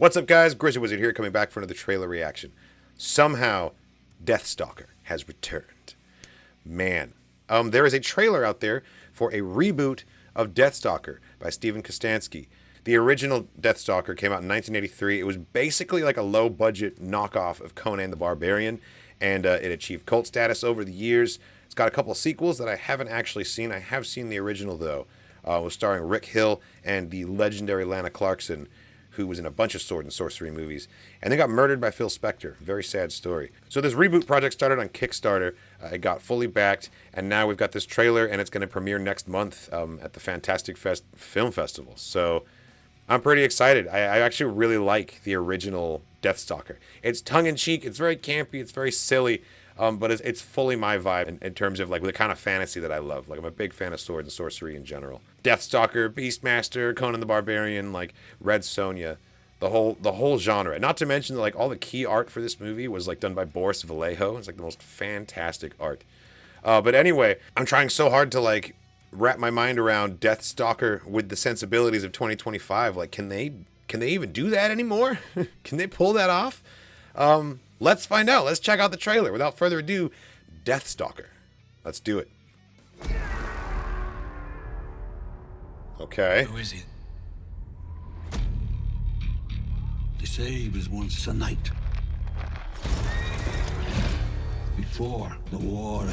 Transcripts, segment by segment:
What's up, guys? Grizz Wizard here, coming back for another trailer reaction. Somehow, Deathstalker has returned. Man, there is a trailer out there for a reboot of Deathstalker by Steven Kosatski. The original Deathstalker came out in 1983. It was basically like a low-budget knockoff of Conan the Barbarian, and it achieved cult status over the years. It's got a couple of sequels that I haven't actually seen. I have seen the original, though. It was starring Rick Hill and the legendary Lana Clarkson, who was in a bunch of sword and sorcery movies, and they got murdered by Phil Spector. Very sad story. So this reboot project started on Kickstarter. It got fully backed, and now we've got this trailer, and it's going to premiere next month at the Fantastic Fest Film Festival. So I'm pretty excited. I actually really like the original Deathstalker. It's tongue-in-cheek, it's very campy, it's very silly, but it's fully my vibe in terms of like the kind of fantasy that I love. Like, I'm a big fan of sword and sorcery in general. Deathstalker, Beastmaster, Conan the Barbarian, like Red Sonja, the whole genre. Not to mention that, like, all the key art for this movie was like done by Boris Vallejo. It's like the most fantastic art. But anyway, I'm trying so hard to like wrap my mind around Deathstalker with the sensibilities of 2025. Like, can they even do that anymore? Can they pull that off? Let's find out. Let's check out the trailer. Without further ado, Deathstalker. Let's do it. Okay. Who is he? They say he was once a knight. Before the war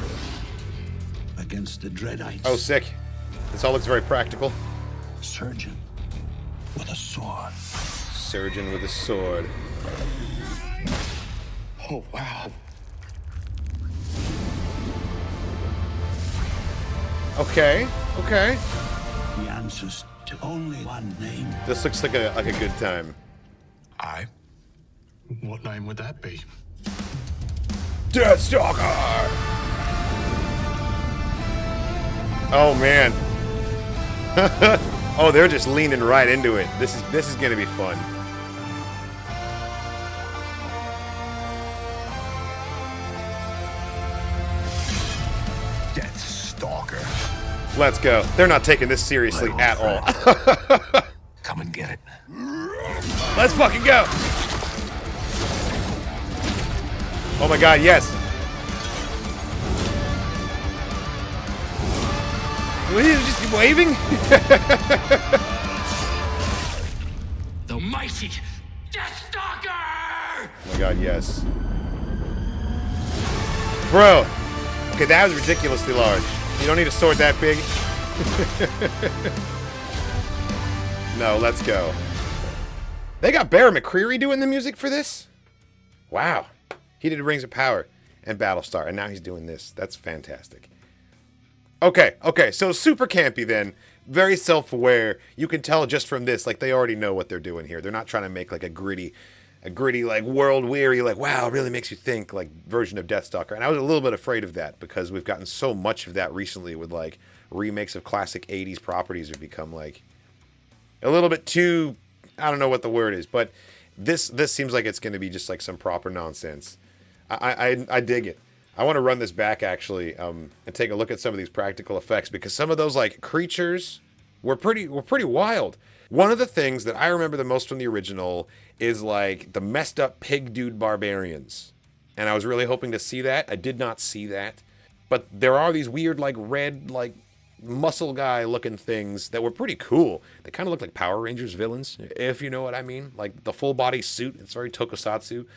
against the Dreadites. Oh, sick. This all looks very practical. Surgeon with a sword. Surgeon with a sword. Oh, wow. Okay. Okay. He answers to only one name. This looks like a good time. What name would that be? Deathstalker! Oh man. Oh, they're just leaning right into it. This is gonna be fun. Deathstalker. Let's go. They're not taking this seriously at all. Come and get it. Let's fucking go. Oh my god, yes. Well, he's just waving? The mighty Deathstalker! Oh my god, yes. Bro. Okay, that was ridiculously large. You don't need a sword that big. No, let's go. They got Bear McCreary doing the music for this? Wow. He did Rings of Power and Battlestar, and now he's doing this. That's fantastic. Okay, so super campy then. Very self-aware. You can tell just from this, like, they already know what they're doing here. They're not trying to make like a gritty, like, world-weary, like, wow, it really makes you think, like, version of Deathstalker. And I was a little bit afraid of that because we've gotten so much of that recently with, like, remakes of classic 80s properties have become, like, a little bit too, I don't know what the word is, but this seems like it's going to be just, like, some proper nonsense. I dig it. I want to run this back, actually, and take a look at some of these practical effects, because some of those, like, creatures were pretty wild. One of the things that I remember the most from the original is, like, the messed up pig dude barbarians. And I was really hoping to see that. I did not see that. But there are these weird, like, red, like, muscle guy looking things that were pretty cool. They kind of look like Power Rangers villains, if you know what I mean. Like, the full body suit. It's very tokusatsu.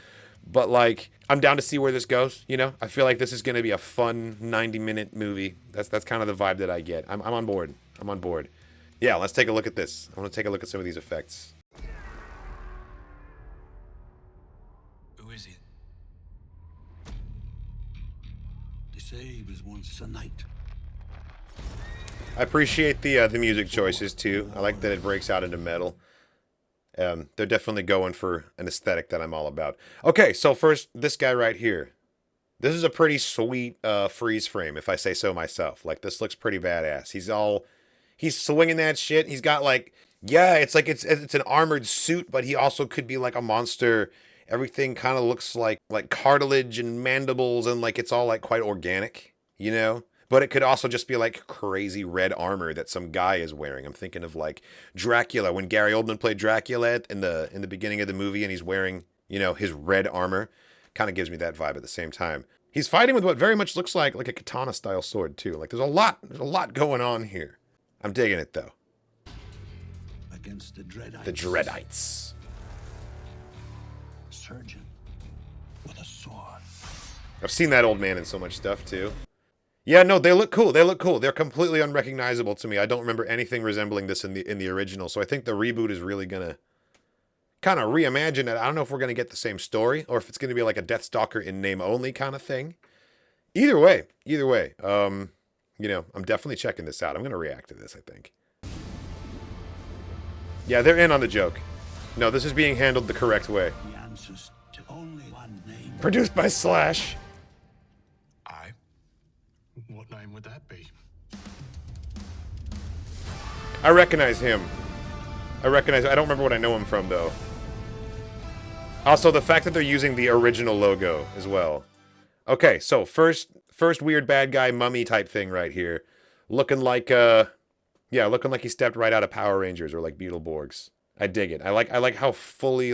But, like, I'm down to see where this goes, you know? I feel like this is going to be a fun 90-minute movie. That's kind of the vibe that I get. I'm on board. I'm on board. Yeah, let's take a look at this. I want to take a look at some of these effects. Who is he? They say he was once a knight. I appreciate the music choices, too. I like that it breaks out into metal. They're definitely going for an aesthetic that I'm all about. Okay, so first, this guy right here. This is a pretty sweet freeze frame, if I say so myself. Like, this looks pretty badass. He's swinging that shit. He's got, like, yeah, it's like it's an armored suit, but he also could be like a monster. Everything kind of looks like cartilage and mandibles, and like it's all like quite organic, you know? but it could also just be like crazy red armor that some guy is wearing. I'm thinking of like Dracula, when Gary Oldman played Dracula in the beginning of the movie, and he's wearing, you know, his red armor. Kind of gives me that vibe at the same time. He's fighting with what very much looks like a katana style sword too. Like there's a lot going on here. I'm digging it though. Against the Dreadites. The Dreadites. Surgeon with a sword. I've seen that old man in so much stuff too. Yeah, no, they look cool. They look cool. They're completely unrecognizable to me. I don't remember anything resembling this in the original. So I think the reboot is really gonna kind of reimagine it. I don't know if we're gonna get the same story or if it's gonna be like a Deathstalker in name only kind of thing. Either way. You know, I'm definitely checking this out. I'm gonna react to this, I think. Yeah, they're in on the joke. No, this is being handled the correct way. The answers to only one name. Produced by Slash. What name would that be? I recognize him. I don't remember what I know him from, though. Also, the fact that they're using the original logo as well. Okay, so first weird bad guy mummy type thing right here. Looking like, yeah, looking like he stepped right out of Power Rangers or like Beetleborgs. I dig it. I like how fully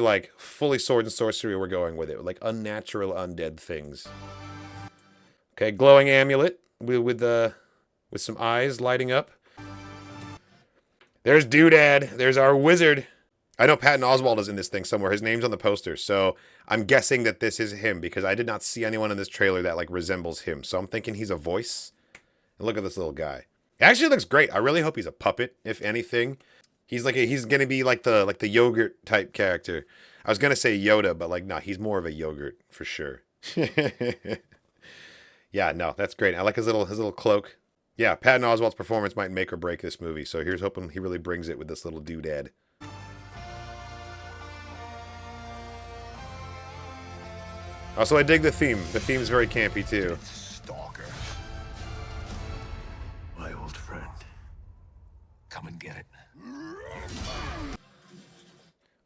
sword and sorcery we're going with it. Like unnatural undead things. Okay, glowing amulet with some eyes lighting up. There's Doodad. There's our wizard. I know Patton Oswalt is in this thing somewhere. His name's on the poster, so I'm guessing that this is him because I did not see anyone in this trailer that like resembles him. So I'm thinking he's a voice. And look at this little guy. He actually looks great. I really hope he's a puppet, if anything. He's gonna be like the yogurt type character. I was gonna say Yoda, but like, nah, he's more of a yogurt for sure. Yeah, no, that's great. I like his little cloak. Yeah, Patton Oswalt's performance might make or break this movie. So here's hoping he really brings it with this little doodad. Also, I dig the theme. The theme is very campy too. Stalker. My old friend. Come and get it.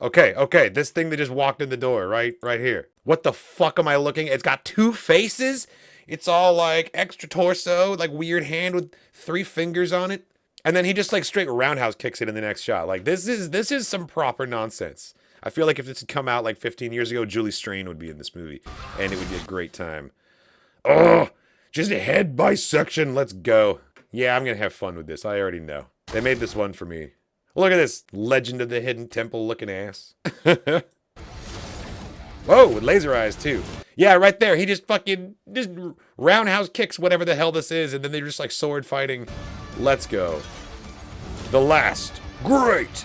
Okay, this thing that just walked in the door, right here. What the fuck am I looking at? It's got two faces? It's all like extra torso, like weird hand with 3 fingers on it. And then he just like straight roundhouse kicks it in the next shot. Like this is some proper nonsense. I feel like if this had come out like 15 years ago, Julie Strain would be in this movie. And it would be a great time. Oh, just a head bisection. Let's go. Yeah, I'm going to have fun with this. I already know. They made this one for me. Look at this Legend of the Hidden Temple looking ass. Whoa, with laser eyes too. Yeah, right there. He just roundhouse kicks whatever the hell this is. And then they're just like sword fighting. Let's go. The last great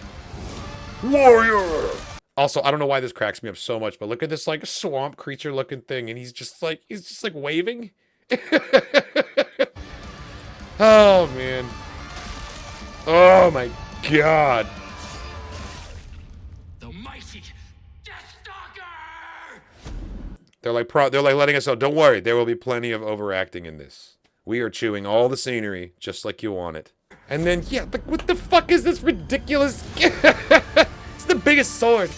warrior. Also, I don't know why this cracks me up so much, but look at this like swamp creature looking thing. And he's just like waving. Oh, man. Oh, my God. The mighty Deathstalker! They're like letting us know, don't worry, there will be plenty of overacting in this. We are chewing all the scenery, just like you want it. And then, yeah, like, what the fuck is this ridiculous? It's the biggest sword.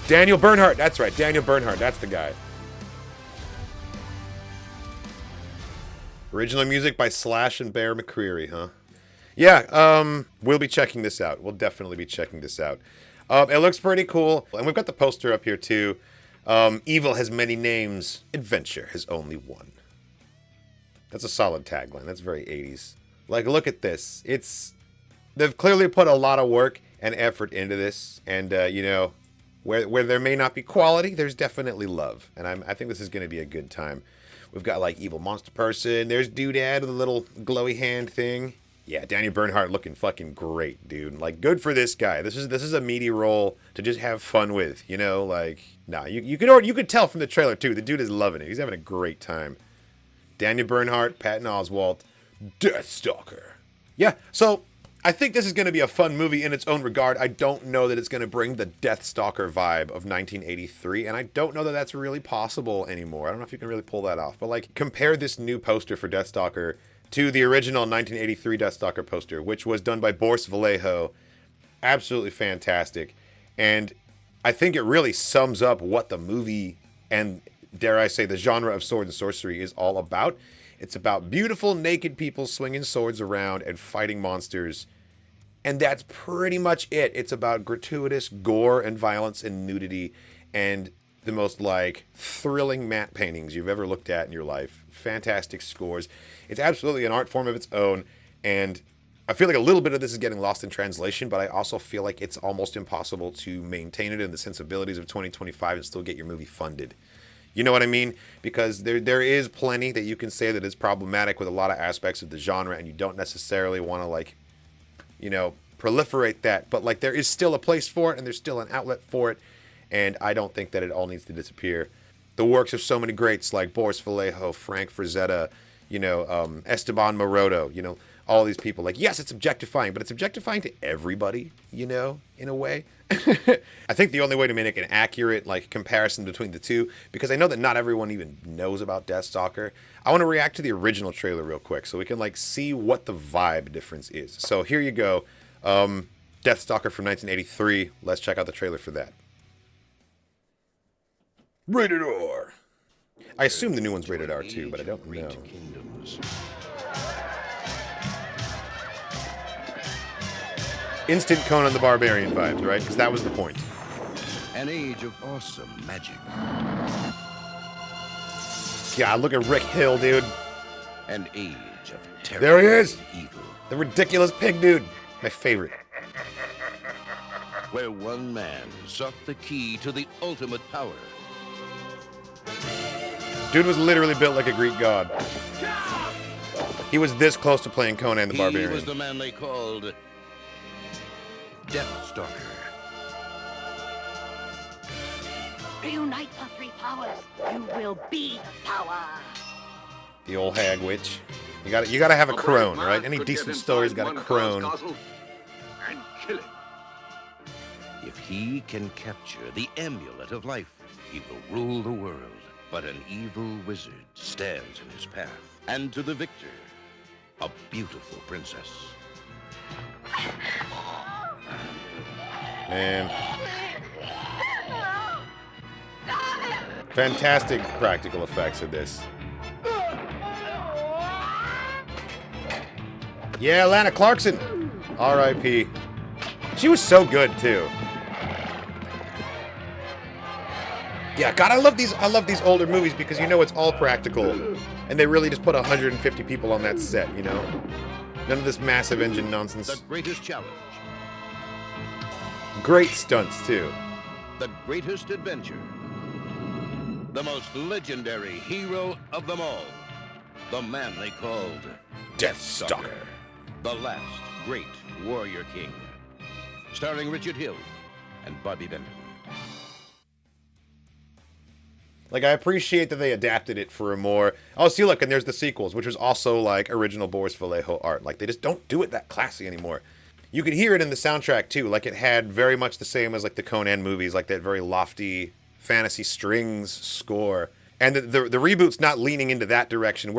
Daniel Bernhardt, that's right, Daniel Bernhardt, that's the guy. Original music by Slash and Bear McCreary, huh? Yeah, we'll be checking this out. We'll definitely be checking this out. It looks pretty cool. And we've got the poster up here, too. Evil has many names. Adventure has only one. That's a solid tagline. That's very 80s. Like, look at this. They've clearly put a lot of work and effort into this. And, you know, where there may not be quality, there's definitely love. And I think this is going to be a good time. We've got, like, evil monster person. There's Doodad with a little glowy hand thing. Yeah, Daniel Bernhardt looking fucking great, dude. Like, good for this guy. This is a meaty role to just have fun with, you know? Like, nah, you could tell from the trailer, too. The dude is loving it. He's having a great time. Daniel Bernhardt, Patton Oswalt, Deathstalker. Yeah, so I think this is going to be a fun movie in its own regard. I don't know that it's going to bring the Deathstalker vibe of 1983, and I don't know that that's really possible anymore. I don't know if you can really pull that off. But, like, compare this new poster for Deathstalker to the original 1983 Deathstalker poster, which was done by Boris Vallejo. Absolutely fantastic. And I think it really sums up what the movie and, dare I say, the genre of sword and sorcery is all about. It's about beautiful naked people swinging swords around and fighting monsters. And that's pretty much it. It's about gratuitous gore and violence and nudity and the most, like, thrilling matte paintings you've ever looked at in your life. Fantastic scores. It's absolutely an art form of its own, and I feel like a little bit of this is getting lost in translation, but I also feel like it's almost impossible to maintain it in the sensibilities of 2025 and still get your movie funded. You know what I mean? Because there is plenty that you can say that is problematic with a lot of aspects of the genre, and you don't necessarily want to, like, you know, proliferate that. But, like, there is still a place for it, and there's still an outlet for it, and I don't think that it all needs to disappear. The works of so many greats like Boris Vallejo, Frank Frazetta, you know, Esteban Maroto, you know, all these people. Like, yes, it's objectifying, but it's objectifying to everybody, you know, in a way. I think the only way to make an accurate, like, comparison between the two, because I know that not everyone even knows about Deathstalker, I want to react to the original trailer real quick so we can, like, see what the vibe difference is. So here you go. Deathstalker from 1983. Let's check out the trailer for that. Rated R. I assume the new one's rated R too, but I don't know. Instant Conan the Barbarian vibes, right? Because that was the point. An age of awesome magic. God, look at Rick Hill, dude. An age of terror. There he is. And evil. The ridiculous pig dude. My favorite. Where one man sought the key to the ultimate power. Dude was literally built like a Greek god. He was this close to playing Conan the Barbarian. He was the man they called Deathstalker. Reunite the three powers. You will be the power. The old hag witch. You gotta have a crone, right? Any decent story's got a crone. And kill it. If he can capture the amulet of life, he will rule the world. But an evil wizard stands in his path. And to the victor, a beautiful princess. Man. Fantastic practical effects of this. Yeah, Lana Clarkson. R.I.P. She was so good too. Yeah, God, I love these older movies because you know it's all practical, and they really just put 150 people on that set. You know, none of this massive engine nonsense. The greatest challenge. Great stunts too. The greatest adventure. The most legendary hero of them all. The man they called Deathstalker. The last great warrior king. Starring Richard Hill and Bobby Benton. Like, I appreciate that they adapted it for a more... Oh, see, look, and there's the sequels, which was also, like, original Boris Vallejo art. Like, they just don't do it that classy anymore. You could hear it in the soundtrack, too. Like, it had very much the same as, like, the Conan movies, like that very lofty fantasy strings score. And the reboot's not leaning into that direction.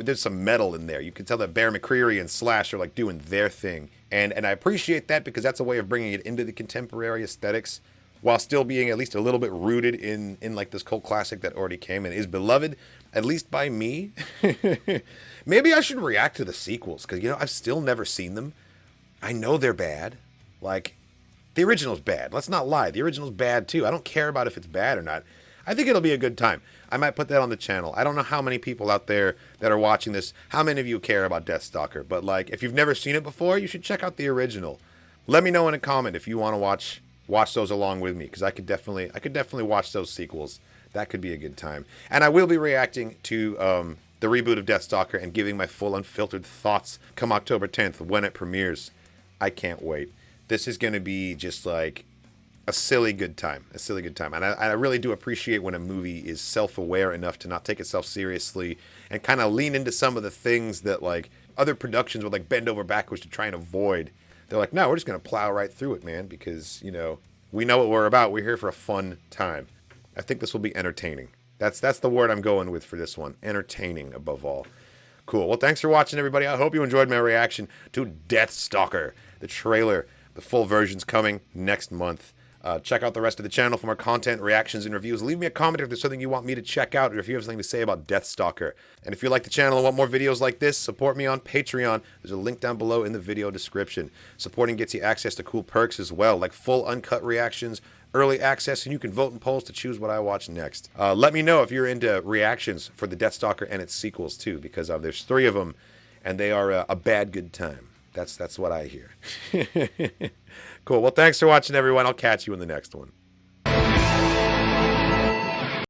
There's some metal in there. You can tell that Bear McCreary and Slash are, like, doing their thing. And I appreciate that because that's a way of bringing it into the contemporary aesthetics, while still being at least a little bit rooted in like this cult classic that already came and is beloved, at least by me. Maybe I should react to the sequels, because, you know, I've still never seen them. I know they're bad. Like, the original's bad. Let's not lie. The original's bad, too. I don't care about if it's bad or not. I think it'll be a good time. I might put that on the channel. I don't know how many people out there that are watching this, how many of you care about Deathstalker, but, like, if you've never seen it before, you should check out the original. Let me know in a comment if you want to watch those along with me, because I could definitely watch those sequels. That could be a good time. And I will be reacting to the reboot of Deathstalker and giving my full unfiltered thoughts come October 10th when it premieres. I can't wait. This is going to be just like a silly good time. A silly good time. And I really do appreciate when a movie is self-aware enough to not take itself seriously and kind of lean into some of the things that, like, other productions would, like, bend over backwards to try and avoid. They're like, no, we're just going to plow right through it, man, because, you know, we know what we're about. We're here for a fun time. I think this will be entertaining. That's the word I'm going with for this one. Entertaining, above all. Cool. Well, thanks for watching, everybody. I hope you enjoyed my reaction to Deathstalker, the trailer. The full version's coming next month. Check out the rest of the channel for more content, reactions, and reviews. Leave me a comment if there's something you want me to check out, or if you have something to say about Deathstalker. And if you like the channel and want more videos like this, support me on Patreon. There's a link down below in the video description. Supporting gets you access to cool perks as well, like full uncut reactions, early access, and you can vote in polls to choose what I watch next. Let me know if you're into reactions for the Deathstalker and its sequels too, because there's 3 of them, and they are a bad good time. That's what I hear. Cool. Well, thanks for watching, everyone. I'll catch you in the next one.